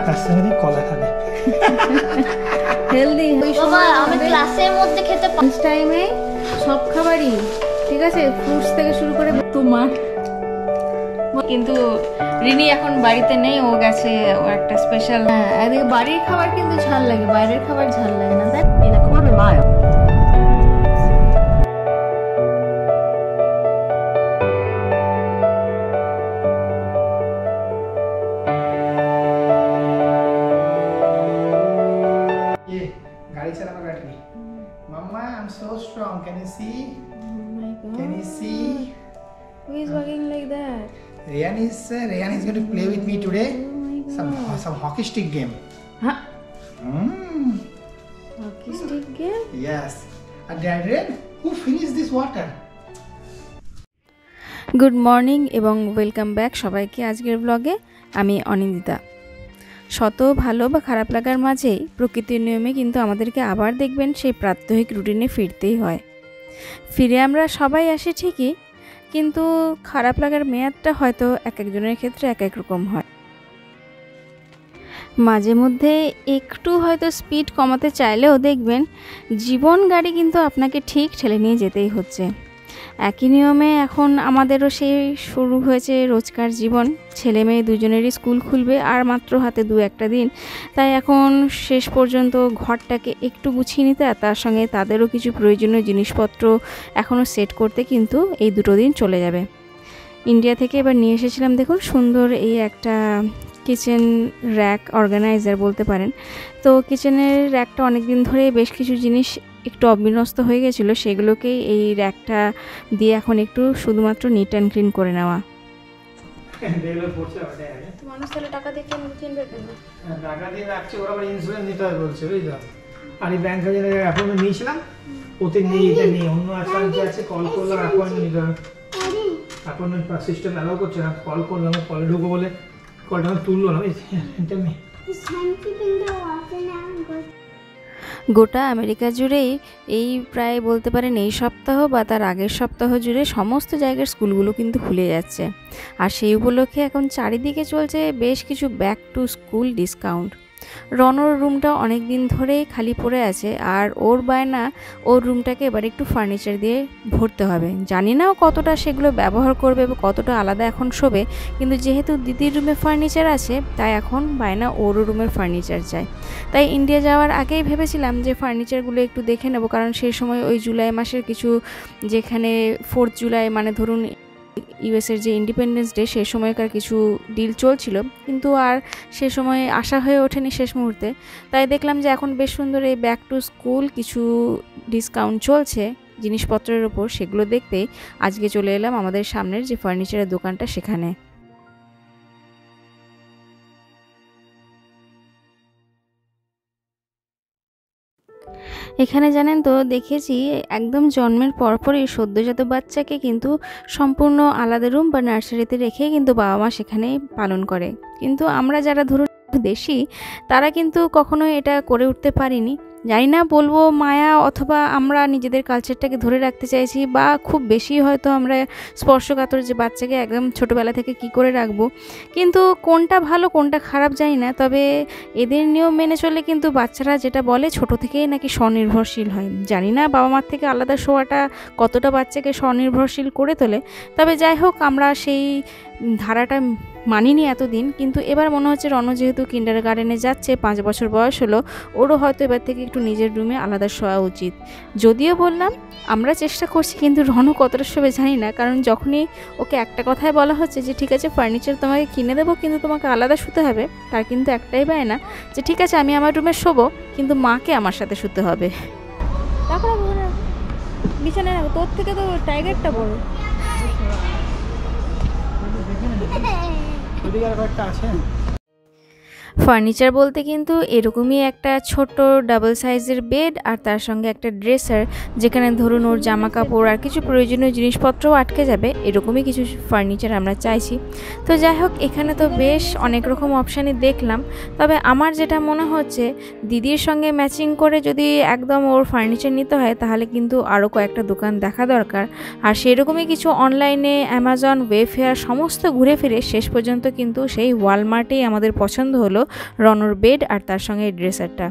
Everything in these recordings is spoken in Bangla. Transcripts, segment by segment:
তার সঙ্গে কলা খাবে। হেলদি বাবা আমি ক্লাসের মধ্যে খেতে লাঞ্চ টাইমে সব খাবারই ঠিক আছে, ফ্রুটস থেকে শুরু করে তোমার। কিন্তু রিনি এখন বাড়িতে নেই, ও গেছে ও একটা স্পেশাল। হ্যাঁ, এদিকে বাড়ির খাবার কিন্তু ঝাল লাগে, বাইরের খাবার ঝাল লাগে না, তাই in a quarter mile. ये गाड़ी चलाना बैठ गई। मम्मा I am so strong, can you see? Oh my god. Can you see? Who is walking like that? Rayan is going to play with me today. Oh my god. Some hockey stick game. Huh? Mm. Hockey stick game? Yes. And Rayan, who finished this water? Good morning এবং ওয়েলকাম ব্যাক সবাইকে আজকের ব্লগে। আমি অনিন্দিতা। শত ভালো বা খারাপ লাগার মাঝেই প্রকৃতির নিয়মে কিন্তু আমাদেরকে আবার দেখবেন সেই প্রাত্যহিক রুটিনে ফিরতেই হয়। ফিরে আমরা সবাই আসি ঠিকই, কিন্তু খারাপ লাগার মেয়াদটা হয়তো এক একজনের ক্ষেত্রে এক এক রকম হয়। মাঝে মধ্যে একটু হয়তো স্পিড কমাতে চাইলেও দেখবেন জীবন গাড়ি কিন্তু আপনাকে ঠিক ঠেলে নিয়ে যেতেই হচ্ছে। একই নিয়মে এখন আমাদেরও সেই শুরু হয়েছে রোজকার জীবন। ছেলে মেয়ে দুজনেরই স্কুল খুলবে আর মাত্র হাতে দু একটা দিন, তাই এখন শেষ পর্যন্ত ঘরটাকে একটু গুছিয়ে নিতে আর তার সঙ্গে তাদেরও কিছু প্রয়োজনীয় জিনিসপত্র এখনও সেট করতে কিন্তু এই দুটো দিন চলে যাবে। ইন্ডিয়া থেকে এবার নিয়ে এসেছিলাম দেখুন সুন্দর এই একটা কিচেন র্যাক অর্গানাইজার বলতে পারেন। তো কিচেনের র্যাকটা অনেক দিন ধরে বেশ কিছু জিনিস একটু অবিন্যস্ত হয়ে গেছিলো, সেগুলোকেই এই র্যাকটা দিয়ে এখন একটু শুধুমাত্র নিট অ্যান্ড ক্লিন করে নেওয়া। মানুষ তাহলে টাকা দিয়ে কিনবে কেন? টাকা দিয়ে রাখছে, ওরা আবার ইন্স্যুরেন্স নিতে হবে বলছে, বুঝলাম। আর এই ব্যাংকে যে অ্যাপয়েন্টমেন্ট নিয়েছিলাম ওতে নেই, এটা নেই, অন্য অ্যাকাউন্টে আছে। কল করলাম, অ্যাপয়েন্টমেন্ট নিতে হবে, অ্যাপয়েন্টমেন্ট সিস্টেম অ্যালাউ করছে না। কল করলাম, কলে ঢুকো বলে কলটা তুললো না, এটা নেই। গোটা আমেরিকা জুড়েই এই প্রায় বলতে পারেন এই সপ্তাহ বা তার আগের সপ্তাহ জুড়ে সমস্ত জায়গার স্কুলগুলো কিন্তু খুলে যাচ্ছে। আর সেই উপলক্ষে এখন চারিদিকে চলছে বেশ কিছু ব্যাক টু স্কুল ডিসকাউন্ট। রনর রুমটা অনেক দিন ধরেই খালি পড়ে আছে, আর ওর বায়না ওর রুমটাকে এবার একটু ফার্নিচার দিয়ে ভরতে হবে। জানি না ও কতটা সেগুলো ব্যবহার করবে বা কতটা আলাদা এখন শোবে, কিন্তু যেহেতু দিদির রুমে ফার্নিচার আছে তাই এখন বায়না ওর রুমের ফার্নিচার চাই। তাই ইন্ডিয়া যাওয়ার আগেই ভেবেছিলাম যে ফার্নিচারগুলো একটু দেখে নেব, কারণ সেই সময় ওই জুলাই মাসের কিছু, যেখানে 4 জুলাই মানে ধরুন ইউএসের যে ইন্ডিপেন্ডেন্স ডে, সেই সময়কার কিছু ডিল চলছিল, কিন্তু আর সে সময় আসা হয়ে ওঠেনি শেষ মুহূর্তে। তাই দেখলাম যে এখন বেশ সুন্দর এই ব্যাক টু স্কুল কিছু ডিসকাউন্ট চলছে জিনিসপত্রের ওপর, সেগুলো দেখতেই আজকে চলে এলাম আমাদের সামনের যে ফার্নিচারের দোকানটা সেখানে। এখানে জানেন তো দেখেছি একদম জন্মের পরপরই সদ্যজাত বাচ্চাকে কিন্তু সম্পূর্ণ আলাদা রুম বা নার্সারিতে রেখে কিন্তু বাবা মা সেখানেই পালন করে, কিন্তু আমরা যারা ধরুন দেশি তারা কিন্তু কখনো এটা করে উঠতে পারিনি। জানি না বলবো মায়া অথবা আমরা নিজেদের কালচারটাকে ধরে রাখতে চাইছি, বা খুব বেশি হয়তো আমরা স্পর্শকাতর যে বাচ্চাকে একদম ছোটোবেলা থেকে কি করে রাখবো। কিন্তু কোনটা ভালো কোনটা খারাপ জানি না, তবে এদের নিয়ম মেনে চলে কিন্তু বাচ্চারা যেটা বলে ছোট থেকেই নাকি স্বনির্ভরশীল হয়। জানি না বাবা মার থেকে আলাদা শোয়াটা কতটা বাচ্চাকে স্বনির্ভরশীল করে তোলে, তবে যাই হোক আমরা সেই ধারাটা মানিনি এতদিন। কিন্তু এবার মনে হচ্ছে রণ যেহেতু কিন্ডার গার্ডেনে যাচ্ছে, 5 বছর বয়স হলো, ওরও হয়তো এবার থেকে একটু নিজের রুমে আলাদা শোয়া উচিত। যদিও বললাম আমরা চেষ্টা করছি, কিন্তু রণ কতটা শোবে জানি না, কারণ যখনই ওকে একটা কথাই বলা হচ্ছে যে ঠিক আছে ফার্নিচার তোমাকে কিনে দেবো কিন্তু তোমাকে আলাদা শুতে হবে, তার কিন্তু একটাই বায়না যে ঠিক আছে আমি আমার রুমে শোবো কিন্তু মাকে আমার সাথে শুতে হবে। বিছানায় তোর থেকে তো টাইগারটা বড়। ফার্নিচার বলতে কিন্তু এরকমই একটা ছোট ডাবল সাইজের বেড আর তার সঙ্গে একটা ড্রেসার, যেখানে ধরুন ওর জামা কাপড় আর কিছু প্রয়োজনীয় জিনিসপত্রও আটকে যাবে, এরকমই কিছু ফার্নিচার আমরা চাইছি। তো যাই হোক এখানে তো বেশ অনেক রকম অপশানই দেখলাম, তবে আমার যেটা মনে হচ্ছে দিদির সঙ্গে ম্যাচিং করে যদি একদম ওর ফার্নিচার নিতে হয় তাহলে কিন্তু আরও কয়েকটা দোকান দেখা দরকার। আর সেরকমই কিছু অনলাইনে অ্যামাজন ওয়েফেয়ার সমস্ত ঘুরে ফিরে শেষ পর্যন্ত কিন্তু সেই ওয়ালমার্টেই আমাদের পছন্দ হলো, রনর বেড আর তার সঙ্গে এই ড্রেসারটা।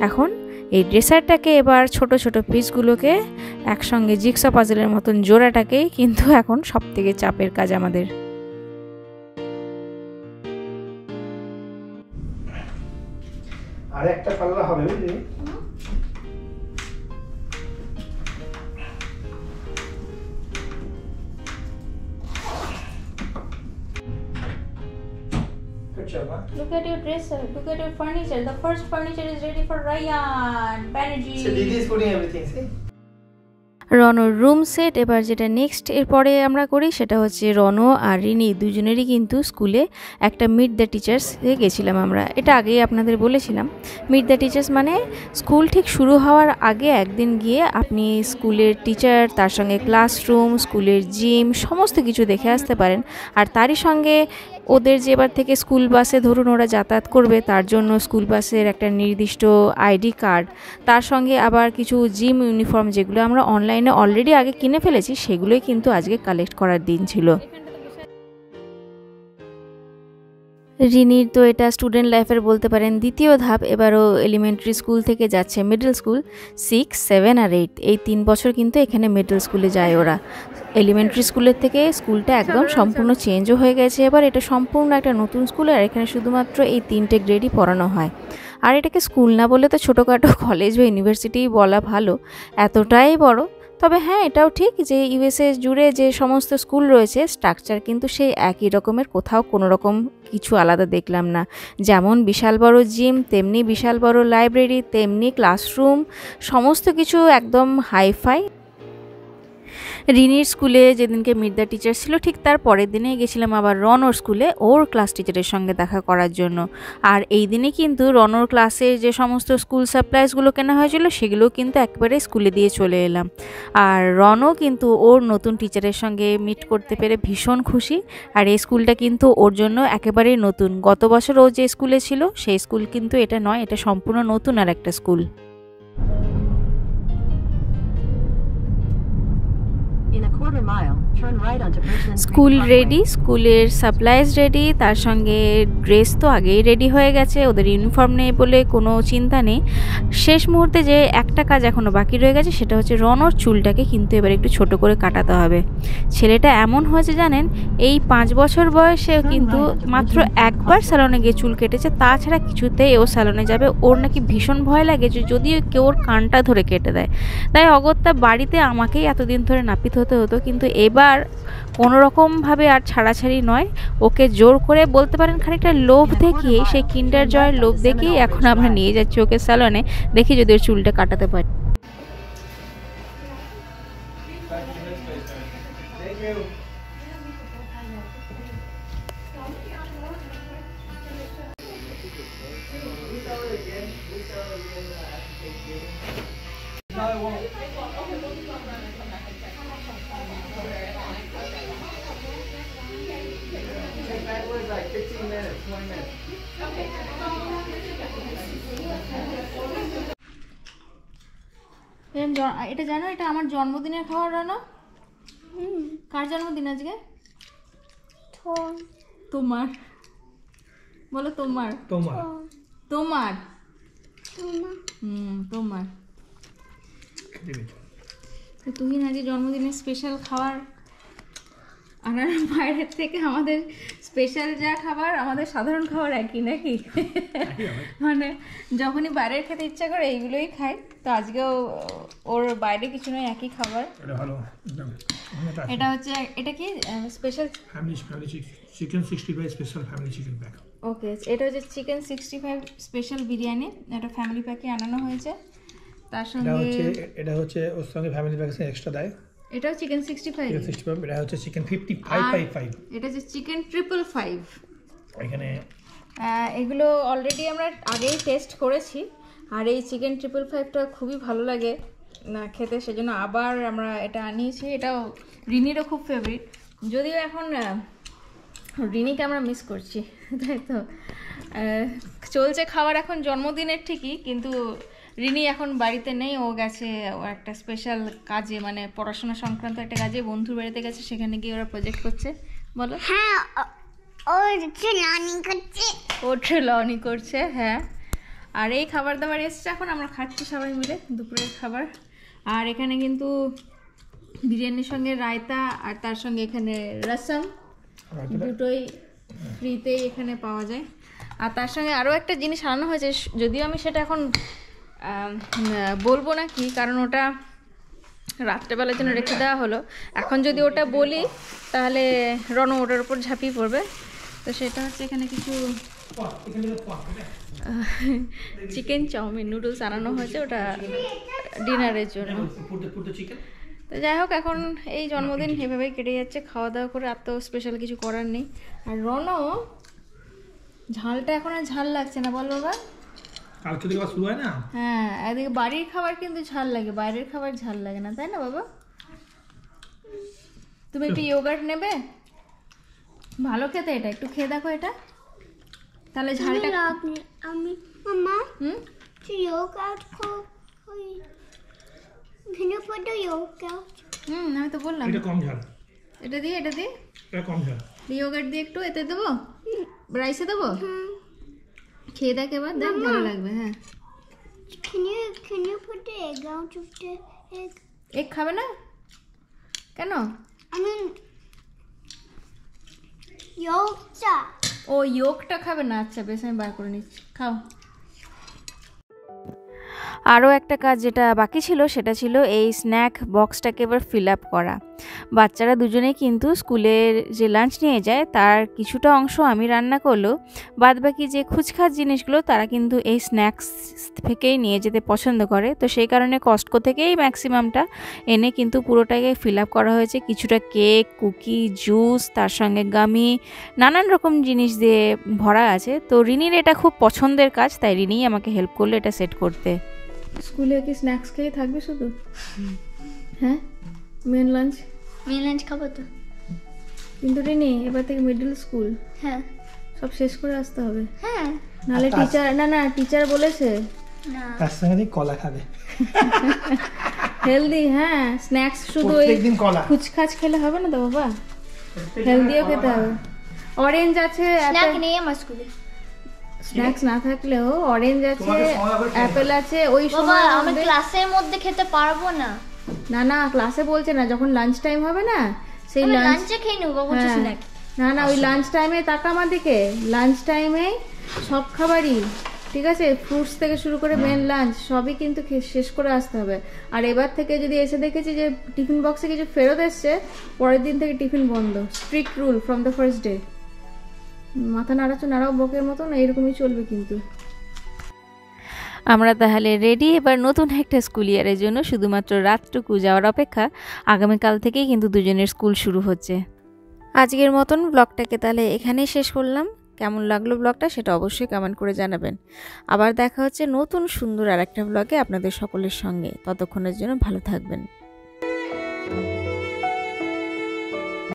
এখন এই ড্রেসারটাকে এবার ছোট ছোট পিসগুলোকে একসঙ্গে জিগসা পাজলের মতন জোড়াটাকেই কিন্তু এখন সবথেকে চাপের কাজ আমাদের। আর একটা পাল্লা হবে বুঝলি? Good job, huh? Look at your dresser, look at your furniture. The first furniture is ready for Ryan Banerjee. So Didi is putting everything, see? রনোর রুম সেট। এবার যেটা নেক্সট এরপরে আমরা করি সেটা হচ্ছে রনো আর রিনি দুজনেরই কিন্তু স্কুলে একটা মিট দ্য টিচার্সে গেছিলাম আমরা। এটা আগেই আপনাদের বলেছিলাম। মিট দ্য টিচার্স মানে স্কুল ঠিক শুরু হওয়ার আগে একদিন গিয়ে আপনি স্কুলের টিচার, তার সঙ্গে ক্লাসরুম, স্কুলের জিম সমস্ত কিছু দেখে আসতে পারেন। আর তারই সঙ্গে ওদের যে এবার থেকে স্কুল বাসে ধরুন ওরা যাতায়াত করবে, তার জন্য স্কুল বাসের একটা নির্দিষ্ট আইডি কার্ড, তার সঙ্গে আবার কিছু জিম ইউনিফর্ম যেগুলো আমরা অনলাইনে অলরেডি আগে কিনে ফেলেছি সেগুলোই কিন্তু আজকে কালেক্ট করার দিন ছিল। রিনির তো এটা স্টুডেন্ট লাইফের বলতে পারেন দ্বিতীয় ধাপ। এবারও এলিমেন্টারি স্কুল থেকে যাচ্ছে মিডল স্কুল। 6, 7 আর 8 এই 3 বছর কিন্তু এখানে মিডল স্কুলে যায় ওরা। এলিমেন্টারি স্কুলের থেকে স্কুলটা একদম সম্পূর্ণ চেঞ্জও হয়ে গেছে, এবার এটা সম্পূর্ণ একটা নতুন স্কুল। আর এখানে শুধুমাত্র এই 3টে গ্রেডই পড়ানো হয়। আর এটাকে স্কুল না বলে তো ছোটোখাটো কলেজ বা ইউনিভার্সিটি বলা ভালো, এতটাই বড়। তবে হ্যাঁ, এটাও ঠিক যে ইউএসএ জুড়ে যে সমস্ত স্কুল রয়েছে স্ট্রাকচার কিন্তু সেই একই রকমের, কোথাও কোনো রকম কিছু আলাদা দেখলাম না। যেমন বিশাল বড় জিম, তেমনি বিশাল বড় লাইব্রেরি, তেমনি ক্লাসরুম, সমস্ত কিছু একদম হাইফাই। রিনির স্কুলে যেদিনকে মিট দ্য টিচার ছিল ঠিক তার পরের দিনে গেছিলাম আবার রনর স্কুলে ওর ক্লাস টিচারের সঙ্গে দেখা করার জন্য। আর এই দিনে কিন্তু রনর ক্লাসে যে সমস্ত স্কুল সাপ্লাইসগুলো কেনা হয়েছিল সেগুলো কিন্তু একবারে স্কুলে দিয়ে চলে এলাম। আর রনও কিন্তু ওর নতুন টিচারের সঙ্গে মিট করতে পেরে ভীষণ খুশি। আর এই স্কুলটা কিন্তু ওর জন্য একেবারেই নতুন। গত বছর ও যে স্কুলে ছিল সেই স্কুল কিন্তু এটা নয়, এটা সম্পূর্ণ নতুন আর একটা স্কুল। স্কুল রেডি, স্কুলের সাপ্লাইজ রেডি, তার সঙ্গে ড্রেস তো আগেই রেডি হয়ে গেছে, ওদের ইউনিফর্ম নেই বলে কোনো চিন্তা নেই। শেষ মুহূর্তে যে একটা কাজ এখনও বাকি রয়ে গেছে সেটা হচ্ছে রনর চুলটাকে কিন্তু এবার একটু ছোট করে কাটাতে হবে। ছেলেটা এমন হয়েছে জানেন, এই 5 বছর বয়সে কিন্তু মাত্র একবার স্যালনে গিয়ে চুল কেটেছে, তাছাড়া কিছুতেই ও স্যালনে যাবে ওর নাকি ভীষণ ভয় লাগে যে যদি কেউ ওর কানটা ধরে কেটে দেয়। তাই অগত্যা বাড়িতে আমাকেই এতদিন ধরে নাপিত হতে হতো, কিন্তু এবার কোনো রকমভাবে আর ছাড়াছাড়ি নয়, ওকে জোর করে বলতে পারেন খানিকটা লোভ দেখিয়ে, সেই কিন্ডার জয়ের লোভ দেখিয়ে এখন আমরা নিয়ে যাচ্ছি ওকে স্যালনে, দেখি যদি ওর চুলটা কাটাতে পারি। এটা জানো, এটা আমার জন্মদিনের খাবার রান্না। কার জন্মদিন আজকে? তোমার। বলো তোমার। তোমার তোমার তোমার। তো তুহিন আজকে জন্মদিনের স্পেশাল খাবার আনার বাইরের থেকে আমাদের স্পেশাল যা খাবার আমাদের সাধারণ খাবার একই নাকি? মানে যখনই বাইরের খেতে ইচ্ছা করে এইগুলোই খাই। তো আজকেও ওর বাইরে কিছু নয়, একই খাবার। এটা হচ্ছে, এটা কি special chicken 65 special family chicken pack. Okay, এটা হচ্ছে চিকেন 65 স্পেশাল বিরিয়ানি, এটা ফ্যামিলি প্যাকে আনানো হয়েছে। তার সঙ্গে এটা হচ্ছে ওর সঙ্গে ফ্যামিলি প্যাক এক্সট্রা দেয়। এটাও চিকেন 65, এটা হচ্ছে চিকেন 5555, এটা হচ্ছে চিকেন 555। এখানে এগুলো অলরেডি আমরা আগেই টেস্ট করেছি, আর এই চিকেন 555টা খুবই ভালো লাগে না খেতে, সেজন্য আবার আমরা এটা আনিয়েছি। এটাও রিনিরও খুব ফেভারিট, যদিও এখন রিনিকে আমরা মিস করছি, তাই তো চলছে খাবার এখন জন্মদিনের ঠিকই, কিন্তু রিনি এখন বাড়িতে নেই, ও গেছে ও একটা স্পেশাল কাজে, মানে পড়াশোনা সংক্রান্ত একটা কাজে বন্ধুর বাড়িতে গেছে, সেখানে গিয়ে ওরা প্রজেক্ট করছে। বলো। হ্যাঁ, ও ট্রেলনি করছে, হ্যাঁ। আর এই খাবার দাবার এসছে, এখন আমরা খাচ্ছি সবাই মিলে দুপুরের খাবার। আর এখানে কিন্তু বিরিয়ানির সঙ্গে রায়তা আর তার সঙ্গে এখানে রসম, দুটোই ফ্রিতেই এখানে পাওয়া যায়। আর তার সঙ্গে আরও একটা জিনিস আনানো হয়েছে, যদিও আমি সেটা এখন বলবো না কি, কারণ ওটা রাত্রেবেলার জন্য রেখে দেওয়া হলো। এখন যদি ওটা বলি তাহলে রণ ওটার উপর ঝাঁপিয়ে পড়বে। তো সেটা হচ্ছে এখানে কিছু চিকেন চাউমিন নুডলস আনানো হয়েছে, ওটা ডিনারের জন্য। তো যাই হোক, এখন এই জন্মদিন এভাবেই কেটে যাচ্ছে, খাওয়া দাওয়া করে। আর তো স্পেশাল কিছু করার নেই। আর রনও ঝালটা এখন আর ঝাল লাগছে না, বল বাবা? কালকে থেকে শুরু হয় না। হ্যাঁ, এদিকে বাড়ির খাবার কিন্তু ঝাল লাগে, বাইরের খাবার ঝাল লাগে না, তাই না বাবা? তুমি একটু ইয়োগার্ট নেবে, ভালো খেতে, এটা একটু খেয়ে দেখো এটা, তাহলে ঝালটা। আমি মামা হুম, ইয়োগার্ট আমি তো বললাম এটা কম ঝাল, এটা দিয়ে এটা কম ঝাল। ইয়োগার্ট দিয়ে একটু এতে দেবো, রাইসে দেবো, খেয়ে দেখ এবার, দেখ ভালো লাগবে। হ্যাঁ, can you put the egg out of the egg? Egg খাবে না কেন? I mean yolkটা। ও ইয়োগটা খাবে না, আচ্ছা বেশ, আমি বার করে নিচ্ছি, খাও। আরও একটা কাজ যেটা বাকি ছিল সেটা ছিল এই স্ন্যাক বক্সটাকে এবার ফিল আপ করা। বাচ্চারা দুজনেই কিন্তু স্কুলের যে লাঞ্চ নিয়ে যায় তার কিছুটা অংশ আমি রান্না করলেও বাদবাকি যে খুচখাচ জিনিসগুলো তারা কিন্তু এই স্ন্যাক্স থেকেই নিয়ে যেতে পছন্দ করে। তো সেই কারণে কস্টকো থেকেই ম্যাক্সিমামটা এনে কিন্তু পুরোটাকে ফিল আপ করা হয়েছে। কিছুটা কেক, কুকি, জুস, তার সঙ্গে গামি, নানান রকম জিনিস দিয়ে ভরা আছে। তো রিনির এটা খুব পছন্দের কাজ, তাই রিনিই আমাকে হেল্প করলো এটা সেট করতে। স্কুলে কি স্ন্যাক্স খেয়ে থাকবে শুধু? হ্যাঁ, মেন লাঞ্চ খাবো তো। কিন্তু রিনি এবার থেকে মিডল স্কুল, হ্যাঁ সব শেষ করে আসতে হবে, হ্যাঁ। নাহলে টিচার টিচার বলেছে না, তার সঙ্গে কলা খাবে, হেলদি। হ্যাঁ, স্ন্যাক্স শুধু ওই প্রত্যেকদিন কলা, খুচখাচ খেলে হবে না তো বাবা, হেলদিও খেতে হবে। অরেঞ্জ আছে, স্ন্যাক নেই আমার স্কুলে। স্ন্যাক্স না থাকলেও অরেঞ্জ আছে, অ্যাপেল আছে। ওই বাবা সময় আমি ক্লাসের মধ্যে খেতে পারবো না। না ক্লাসে বলছে না, যখন লাঞ্চ টাইম হবে না, সেই লাঞ্চে খেয়ে নেবো, বলছি স্ন্যাক। না ওই লাঞ্চ টাইমে তাকা আমার দিকে, লাঞ্চ টাইমে সব খাবারই ঠিক আছে, ফ্রুটস থেকে শুরু করে মেন লাঞ্চ সবই কিন্তু শেষ করে আসতে হবে। আর এবার থেকে যদি এসে দেখেছি যে টিফিন বক্সে কিছু ফেরত এসছে, পরের দিন থেকে টিফিন বন্ধ, strict rule from the first day. মাথা নাড়াও বকের মতন, এইরকমই চলবে কিন্তু। আমরা তাহলে রেডি এবার নতুন একটা স্কুল ইয়ারের জন্য। শুধুমাত্র রাতটুকু যাওয়ার অপেক্ষা, আগামীকাল থেকেই কিন্তু দুজনের স্কুল শুরু হচ্ছে। আজকের মতন ব্লগটাকে তাহলে এখানেই শেষ করলাম। কেমন লাগলো ব্লগটা সেটা অবশ্যই কমেন্ট করে জানাবেন। আবার দেখা হচ্ছে নতুন সুন্দর আর একটা ব্লগে আপনাদের সকলের সঙ্গে। ততক্ষণের জন্য ভালো থাকবেন।